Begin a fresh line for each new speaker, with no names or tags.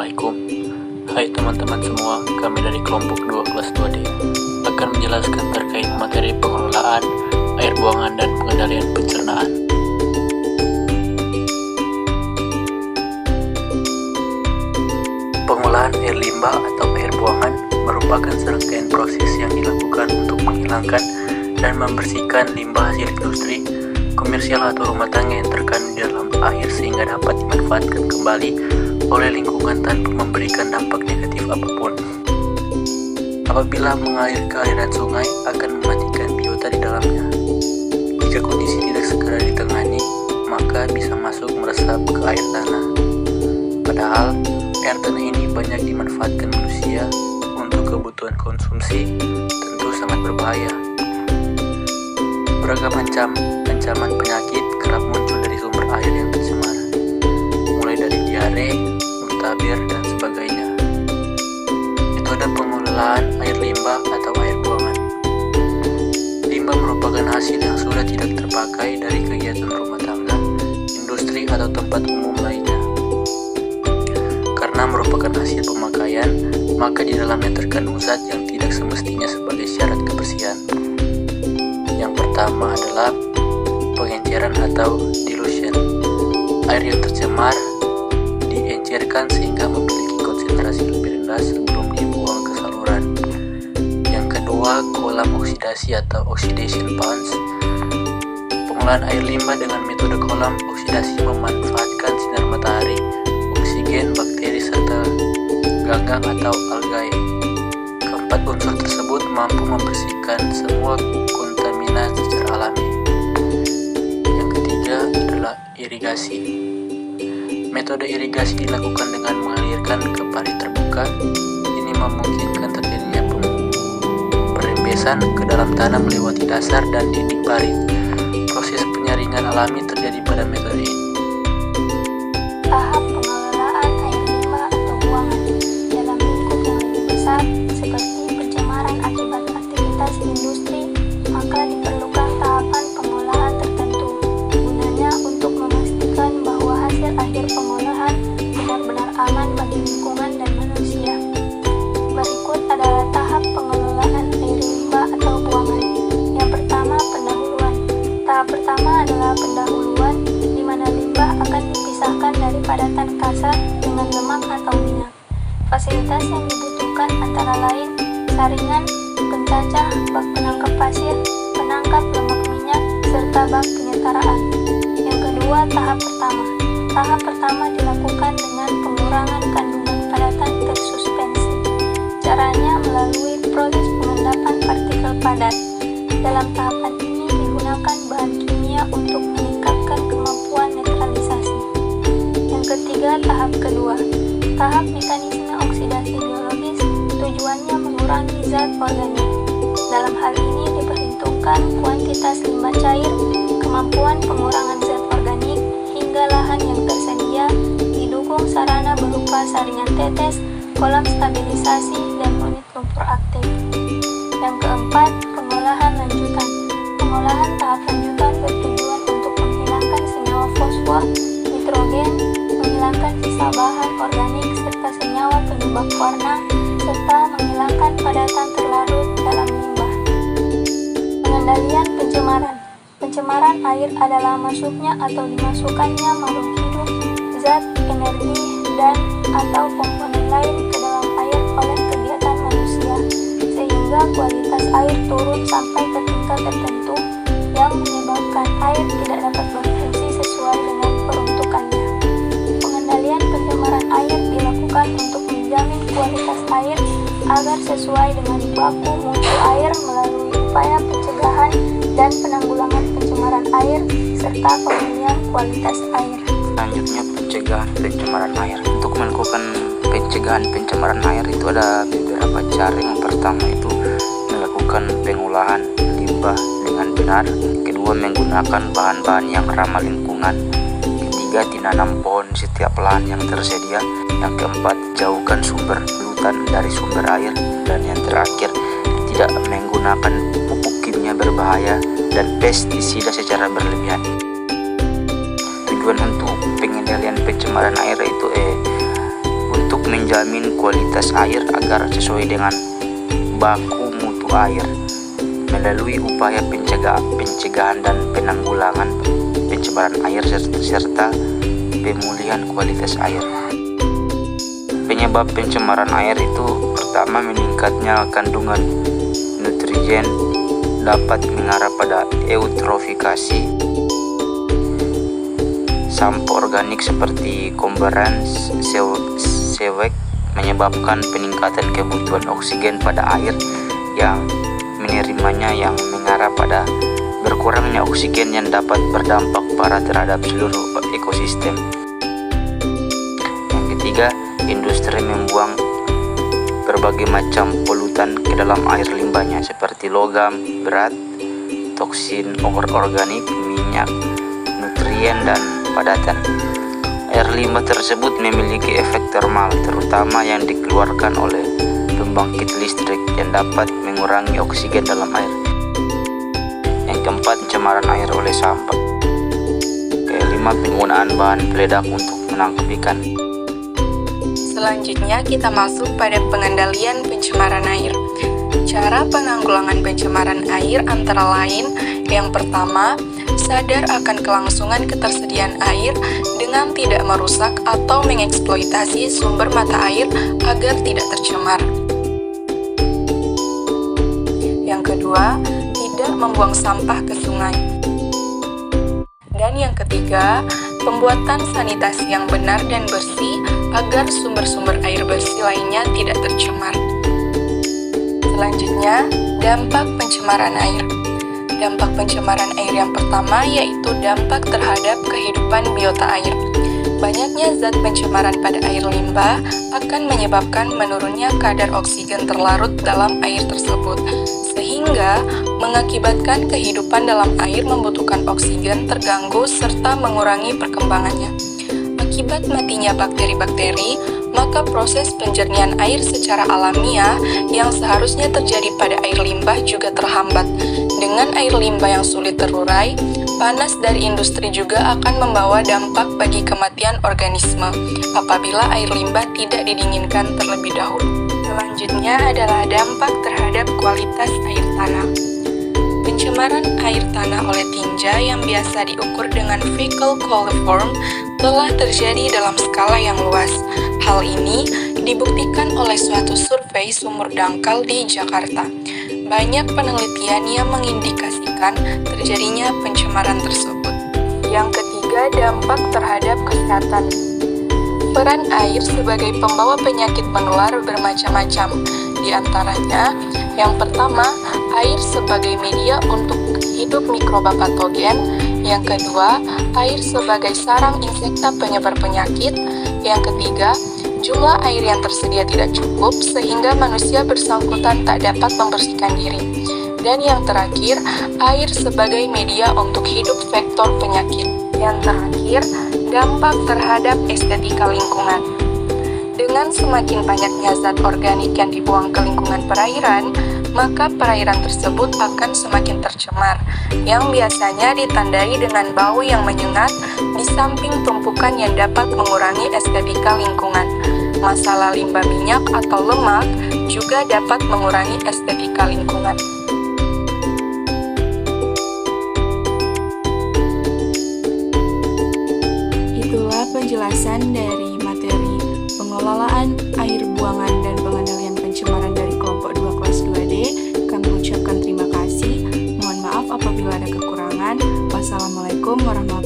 Assalamualaikum. Hai teman-teman semua, kami dari kelompok 2 kelas 2D akan menjelaskan terkait materi pengelolaan air buangan dan pengendalian pencernaan. Pengolahan air limbah atau air buangan merupakan serangkaian proses yang dilakukan untuk menghilangkan dan membersihkan limbah hasil industri, komersial atau rumah tangga yang terkandung di dalam air sehingga dapat dimanfaatkan kembali oleh lingkungan tanpa memberikan dampak negatif apapun. Apabila mengalir ke aliran sungai akan mematikan biota di dalamnya. Jika kondisi tidak segera ditangani, maka bisa masuk meresap ke air tanah. Padahal air tanah ini banyak dimanfaatkan manusia untuk kebutuhan konsumsi, tentu sangat berbahaya. Beragam ancaman penyakit kerap muncul dari sumber air yang tercemar, mulai dari diare, muntaber, dan sebagainya. Metode pengelolaan air limbah atau air buangan. Limbah merupakan hasil yang sudah tidak terpakai dari kegiatan rumah tangga, industri, atau tempat umum lainnya. Karena merupakan hasil pemakaian, maka di dalamnya terkandung zat yang tidak semestinya sebagai syarat kebersihan. Yang pertama adalah pengenceran atau dilution. Air yang tercemar diencerkan sehingga memiliki konsentrasi lebih rendah sebelum dibuang ke saluran. Yang kedua, kolam oksidasi atau oxidation ponds. Pengolahan air limbah dengan metode kolam oksidasi memanfaatkan sinar matahari, oksigen, bakteri, serta ganggang atau algae. Keempat unsur tersebut mampu membersihkan semua kontaminan secara alami. Yang ketiga adalah irigasi. Metode irigasi dilakukan dengan mengalirkan ke parit terbuka. Ini memungkinkan terjadinya perembesan ke dalam tanah melewati dasar dan dinding parit. Proses penyaringan alami terjadi pada metode ini.
Tahap pengelolaan air limbah atau buangan dalam lingkup yang lebih besar seperti pencemaran akibat aktivitas industri, maka diperlukan tahapan pengolahan tertentu. Gunanya untuk memastikan bahwa hasil akhir pengolahan benar-benar aman bagi lingkungan dan manusia. Berikut adalah tahap pengelolaan air limbah atau buangan. Yang pertama, pendahuluan. Tahap pertama adalah pendahuluan, di mana limbah akan dipisahkan dari padatan kasar dengan lemak atau minyak. Fasilitas yang dibutuhkan antara lain saringan, pencacah, bak penangkap pasir, penangkap lemak minyak, serta bak penyetaraan. Yang kedua, tahap pertama. Tahap pertama dilakukan dengan pengurangan kandungan padatan tersuspensi. Caranya melalui proses pengendapan partikel padat. Dalam tahapan ini digunakan bahan kimia untuk meningkatkan kemampuan netralisasi. Yang ketiga, tahap kedua. Tahap mekanisme oksidasi biologis tujuannya mengurangi zat organik. Dalam hal ini diperhitungkan kuantitas limbah cair, kemampuan pengurangan zat organik, hingga lahan yang tersedia, didukung sarana berupa saringan tetes, kolam stabilisasi, dan unit lumpur aktif. Yang keempat, pengolahan lanjutan. Pengolahan tahap lanjutan bertujuan untuk menghilangkan senyawa fosfor, nitrogen, menghilangkan sisa bahan organik serta senyawa penyebab warna, serta menghilangkan padatan terlarut dalam limbah. Pengendalian pencemaran. Pencemaran air adalah masuknya atau dimasukkannya makhluk hidup, zat, energi, dan atau komponen lain ke dalam air oleh kegiatan manusia, sehingga kualitas air turun sampai ke tingkat tertentu yang menyebabkan air tidak dapat berfungsi sesuai dengan peruntukannya. Pengendalian pencemaran air dilakukan untuk menjamin kualitas air agar sesuai dengan baku mutu air melalui upaya pencegahan dan penanggulangan pencemaran air serta pemulihan kualitas air.
Selanjutnya, pencegahan pencemaran air. Untuk melakukan pencegahan pencemaran air itu ada beberapa cara. Yang pertama itu melakukan pengolahan limbah dengan benar. Kedua, menggunakan bahan-bahan yang ramah lingkungan. Ketiga, tinanam pohon di setiap lahan yang tersedia. Yang keempat, jauhkan sumber polutan dari sumber air. Dan yang terakhir, tidak menggunakan pupuk kimia berbahaya dan pestisida secara berlebihan. Tujuan untuk pengendalian pencemaran air itu untuk menjamin kualitas air agar sesuai dengan baku mutu air melalui upaya pencegahan dan penanggulangan pencemaran air serta pemulihan kualitas air. Penyebab pencemaran air itu pertama, meningkatnya kandungan nutrien dapat mengarah pada eutrofikasi sampah organik seperti kombaran sewek, menyebabkan peningkatan kebutuhan oksigen pada air yang menerimanya yang mengarah pada berkurangnya oksigen yang dapat berdampak parah terhadap seluruh ekosistem. Yang ketiga, industri membuang berbagai macam polutan ke dalam air limbahnya seperti logam, berat, toksin organik, minyak, nutrien, dan padatan. Air limbah tersebut memiliki efek termal, terutama yang dikeluarkan oleh pembangkit listrik yang dapat mengurangi oksigen dalam air. Yang keempat, pencemaran air oleh sampah. Kelima, penggunaan bahan peledak untuk menangkap ikan.
Selanjutnya kita masuk pada pengendalian pencemaran air. Cara penanggulangan pencemaran air antara lain, yang pertama, sadar akan kelangsungan ketersediaan air dengan tidak merusak atau mengeksploitasi sumber mata air agar tidak tercemar. Yang kedua, tidak membuang sampah ke sungai. Dan yang ketiga, pembuatan sanitasi yang benar dan bersih agar sumber-sumber air bersih lainnya tidak tercemar. Selanjutnya, dampak pencemaran air. Dampak pencemaran air yang pertama yaitu dampak terhadap kehidupan biota air. Banyaknya zat pencemaran pada air limbah akan menyebabkan menurunnya kadar oksigen terlarut dalam air tersebut, sehingga mengakibatkan kehidupan dalam air membutuhkan oksigen terganggu serta mengurangi perkembangannya. Akibat matinya bakteri-bakteri, maka proses penjernihan air secara alamiah yang seharusnya terjadi pada air limbah juga terhambat. Dengan air limbah yang sulit terurai, panas dari industri juga akan membawa dampak bagi kematian organisme apabila air limbah tidak didinginkan terlebih dahulu. Selanjutnya adalah dampak terhadap kualitas air tanah. Pencemaran air tanah oleh tinja yang biasa diukur dengan fecal coliform telah terjadi dalam skala yang luas. Hal ini dibuktikan oleh suatu survei sumur dangkal di Jakarta. Banyak penelitian yang mengindikasikan terjadinya pencemaran tersebut. Yang ketiga, dampak terhadap kesehatan. Peran air sebagai pembawa penyakit menular bermacam-macam. Di antaranya, yang pertama, air sebagai media untuk hidup mikroba patogen. Yang kedua, air sebagai sarang insekta penyebar penyakit. Yang ketiga, jumlah air yang tersedia tidak cukup sehingga manusia bersangkutan tak dapat membersihkan diri. Dan yang terakhir, air sebagai media untuk hidup vektor penyakit. Yang terakhir, dampak terhadap estetika lingkungan. Dengan semakin banyaknya zat organik yang dibuang ke lingkungan perairan, maka perairan tersebut akan semakin tercemar, yang biasanya ditandai dengan bau yang menyengat di samping tumpukan yang dapat mengurangi estetika lingkungan. Masalah limbah minyak atau lemak juga dapat mengurangi estetika lingkungan. Itulah penjelasan dari materi pengelolaan air buangan dan pengendalian pencemaran dari kelompok 2 kelas 2D. Kami ucapkan terima kasih. Mohon maaf apabila ada kekurangan. Wassalamualaikum warahmatullahi wabarakatuh.